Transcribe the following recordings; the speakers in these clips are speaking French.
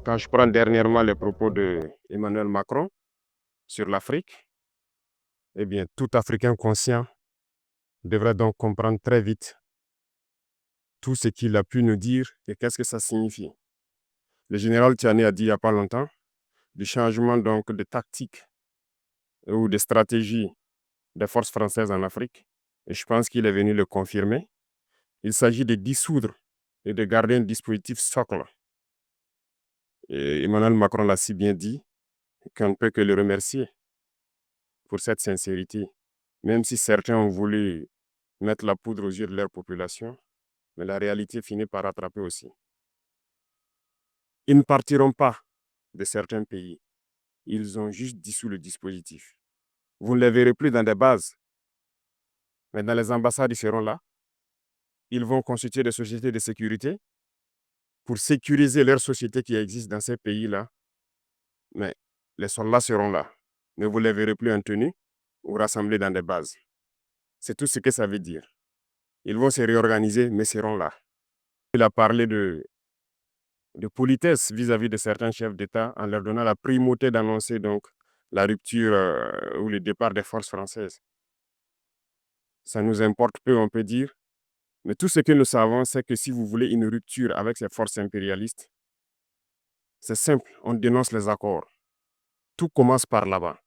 Quand je prends dernièrement les propos de Emmanuel Macron sur l'Afrique, eh bien, tout Africain conscient devrait donc comprendre très vite tout ce qu'il a pu nous dire et qu'est-ce que ça signifie. Le général Tiani a dit il n'y a pas longtemps du changement donc de tactique ou de stratégie des forces françaises en Afrique. Et je pense qu'il est venu le confirmer. Il s'agit de dissoudre et de garder un dispositif socle. Et Emmanuel Macron l'a si bien dit qu'on ne peut que le remercier pour cette sincérité. Même si certains ont voulu mettre la poudre aux yeux de leur population, mais la réalité finit par rattraper aussi. Ils ne partiront pas de certains pays. Ils ont juste dissous le dispositif. Vous ne les verrez plus dans des bases, mais dans les ambassades, ils seront là. Ils vont constituer des sociétés de sécurité pour sécuriser leurs sociétés qui existent dans ces pays-là. Mais les soldats seront là. Mais vous ne les verrez plus en tenue ou rassemblés dans des bases. C'est tout ce que ça veut dire. Ils vont se réorganiser, mais seront là. Il a parlé de politesse vis-à-vis de certains chefs d'État en leur donnant la primauté d'annoncer donc la rupture ou le départ des forces françaises. Ça nous importe peu, on peut dire. Mais tout ce que nous savons, c'est que si vous voulez une rupture avec ces forces impérialistes, c'est simple, on dénonce les accords. Tout commence par là-bas.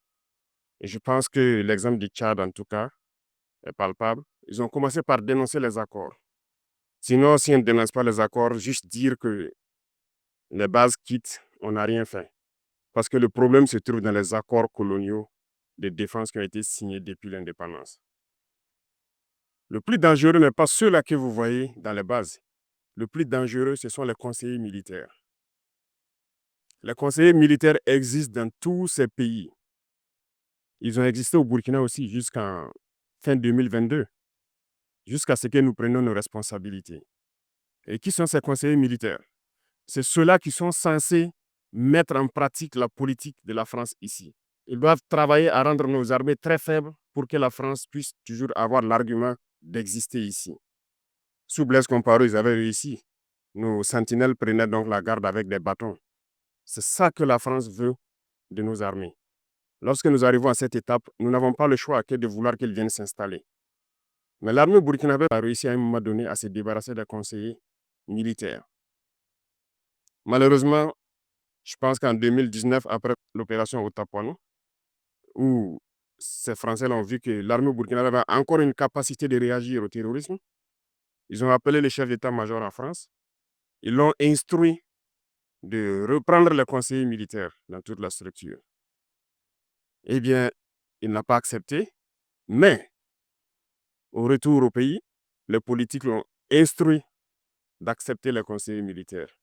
Et je pense que l'exemple du Tchad, en tout cas, est palpable. Ils ont commencé par dénoncer les accords. Sinon, si on ne dénonce pas les accords, juste dire que les bases quittent, on n'a rien fait. Parce que le problème se trouve dans les accords coloniaux de défense qui ont été signés depuis l'indépendance. Le plus dangereux n'est pas ceux-là que vous voyez dans les bases. Le plus dangereux, ce sont les conseillers militaires. Les conseillers militaires existent dans tous ces pays. Ils ont existé au Burkina aussi jusqu'en fin 2022, jusqu'à ce que nous prenions nos responsabilités. Et qui sont ces conseillers militaires? C'est ceux-là qui sont censés mettre en pratique la politique de la France ici. Ils doivent travailler à rendre nos armées très faibles pour que la France puisse toujours avoir l'argument d'exister ici. Sous Blaise Compaoré, ils avaient réussi. Nos sentinelles prenaient donc la garde avec des bâtons. C'est ça que la France veut de nos armées. Lorsque nous arrivons à cette étape, nous n'avons pas le choix que de vouloir qu'ils viennent s'installer. Mais l'armée burkinabé a réussi à un moment donné à se débarrasser des conseillers militaires. Malheureusement, je pense qu'en 2019, après l'opération Otapouano, où ces Français ont vu que l'armée burkinabé avait encore une capacité de réagir au terrorisme, ils ont appelé le chef d'état-major en France. Ils l'ont instruit de reprendre les conseillers militaires dans toute la structure. Eh bien, il n'a pas accepté, mais au retour au pays, les politiques l'ont instruit d'accepter les conseillers militaires.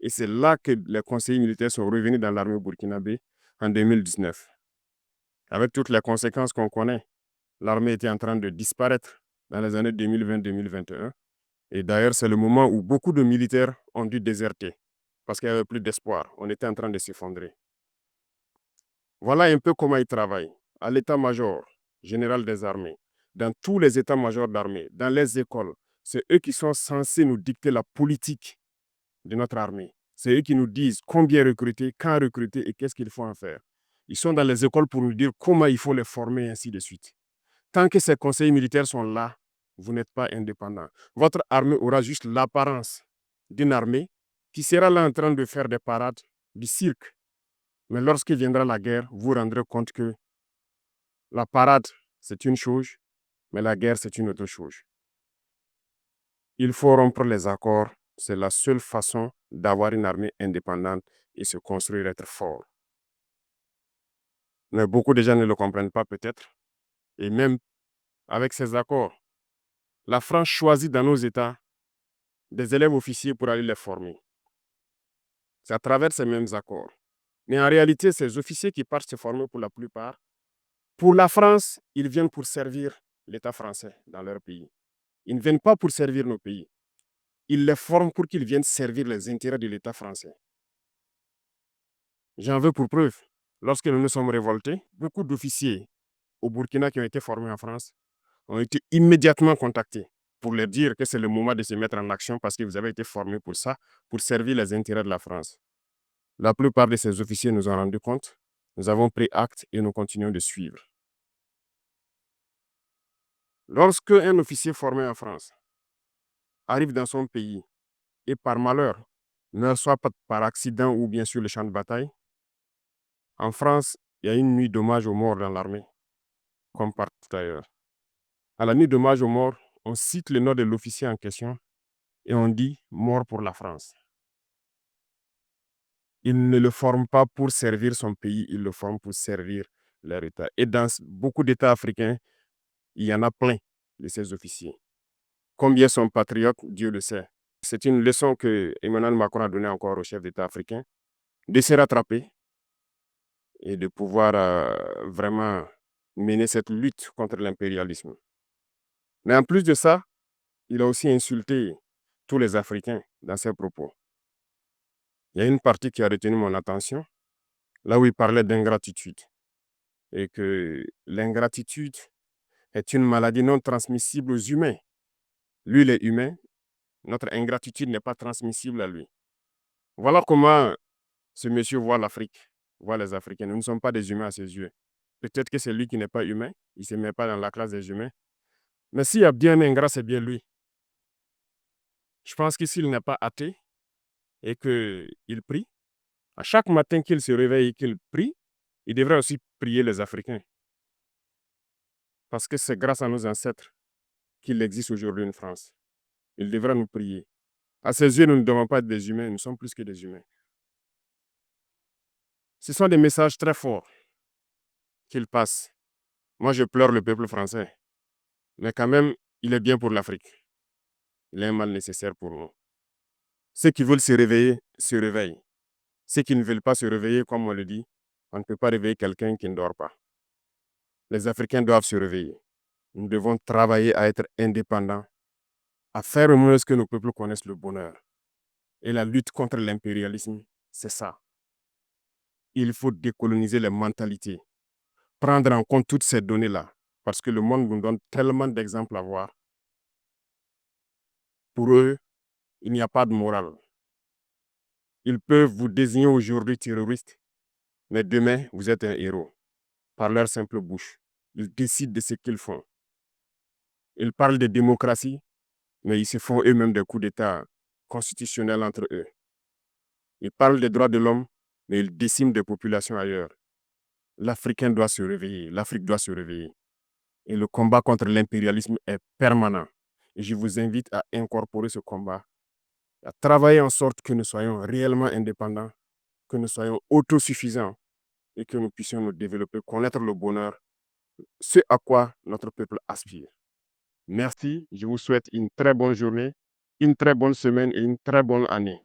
Et c'est là que les conseillers militaires sont revenus dans l'armée burkinabé en 2019. Avec toutes les conséquences qu'on connaît, l'armée était en train de disparaître dans les années 2020-2021. Et d'ailleurs, c'est le moment où beaucoup de militaires ont dû déserter parce qu'il n'y avait plus d'espoir. On était en train de s'effondrer. Voilà un peu comment ils travaillent. À l'état-major général des armées, dans tous les états-majors d'armée, dans les écoles, c'est eux qui sont censés nous dicter la politique de notre armée. C'est eux qui nous disent combien recruter, quand recruter et qu'est-ce qu'il faut en faire. Ils sont dans les écoles pour nous dire comment il faut les former, et ainsi de suite. Tant que ces conseillers militaires sont là, vous n'êtes pas indépendant. Votre armée aura juste l'apparence d'une armée qui sera là en train de faire des parades, du cirque. Mais lorsqu'il viendra la guerre, vous vous rendrez compte que la parade, c'est une chose, mais la guerre, c'est une autre chose. Il faut rompre les accords. C'est la seule façon d'avoir une armée indépendante et se construire, être fort. Mais beaucoup de gens ne le comprennent pas peut-être. Et même avec ces accords, la France choisit dans nos États des élèves officiers pour aller les former. C'est à travers ces mêmes accords. Mais en réalité, ces officiers qui partent se former pour la plupart, pour la France, ils viennent pour servir l'État français dans leur pays. Ils ne viennent pas pour servir nos pays. Ils les forment pour qu'ils viennent servir les intérêts de l'État français. J'en veux pour preuve. Lorsque nous nous sommes révoltés, beaucoup d'officiers au Burkina qui ont été formés en France ont été immédiatement contactés pour leur dire que c'est le moment de se mettre en action parce que vous avez été formés pour ça, pour servir les intérêts de la France. La plupart de ces officiers nous ont rendu compte. Nous avons pris acte et nous continuons de suivre. Lorsque un officier formé en France arrive dans son pays et par malheur meurt soit par accident ou bien sur le champ de bataille, en France, il y a une nuit d'hommage aux morts dans l'armée, comme partout ailleurs. À la nuit d'hommage aux morts, on cite le nom de l'officier en question et on dit mort pour la France. Il ne le forme pas pour servir son pays, il le forme pour servir leur État. Et dans beaucoup d'États africains, il y en a plein de ces officiers. Combien sont patriotes, Dieu le sait. C'est une leçon que Emmanuel Macron a donnée encore aux chefs d'État africains, de se rattraper et de pouvoir vraiment mener cette lutte contre l'impérialisme. Mais en plus de ça, il a aussi insulté tous les Africains dans ses propos. Il y a une partie qui a retenu mon attention, là où il parlait d'ingratitude. Et que l'ingratitude est une maladie non transmissible aux humains. Lui, il est humain, notre ingratitude n'est pas transmissible à lui. Voilà comment ce monsieur voit l'Afrique, voit les Africains. Nous ne sommes pas des humains à ses yeux. Peut-être que c'est lui qui n'est pas humain, il ne se met pas dans la classe des humains. Mais s'il y a bien un ingrat, c'est bien lui. Je pense que s'il n'est pas athée et qu'il prie, à chaque matin qu'il se réveille et qu'il prie, il devrait aussi prier les Africains. Parce que c'est grâce à nos ancêtres qu'il existe aujourd'hui une France. Il devrait nous prier. À ses yeux, nous ne devons pas être des humains, nous sommes plus que des humains. Ce sont des messages très forts qu'il passe. Moi, je pleure le peuple français. Mais quand même, il est bien pour l'Afrique. Il est un mal nécessaire pour nous. Ceux qui veulent se réveiller, se réveillent. Ceux qui ne veulent pas se réveiller, comme on le dit, on ne peut pas réveiller quelqu'un qui ne dort pas. Les Africains doivent se réveiller. Nous devons travailler à être indépendants, à faire au moins ce que nos peuples connaissent le bonheur. Et la lutte contre l'impérialisme, c'est ça. Il faut décoloniser les mentalités, prendre en compte toutes ces données-là, parce que le monde nous donne tellement d'exemples à voir. Pour eux, il n'y a pas de morale. Ils peuvent vous désigner aujourd'hui terroriste, mais demain, vous êtes un héros, par leur simple bouche. Ils décident de ce qu'ils font. Ils parlent de démocratie, mais ils se font eux-mêmes des coups d'État constitutionnels entre eux. Ils parlent des droits de l'homme, mais ils déciment des populations ailleurs. L'Africain doit se réveiller, l'Afrique doit se réveiller. Et le combat contre l'impérialisme est permanent. Et je vous invite à incorporer ce combat, à travailler en sorte que nous soyons réellement indépendants, que nous soyons autosuffisants et que nous puissions nous développer, connaître le bonheur, ce à quoi notre peuple aspire. Merci, je vous souhaite une très bonne journée, une très bonne semaine et une très bonne année.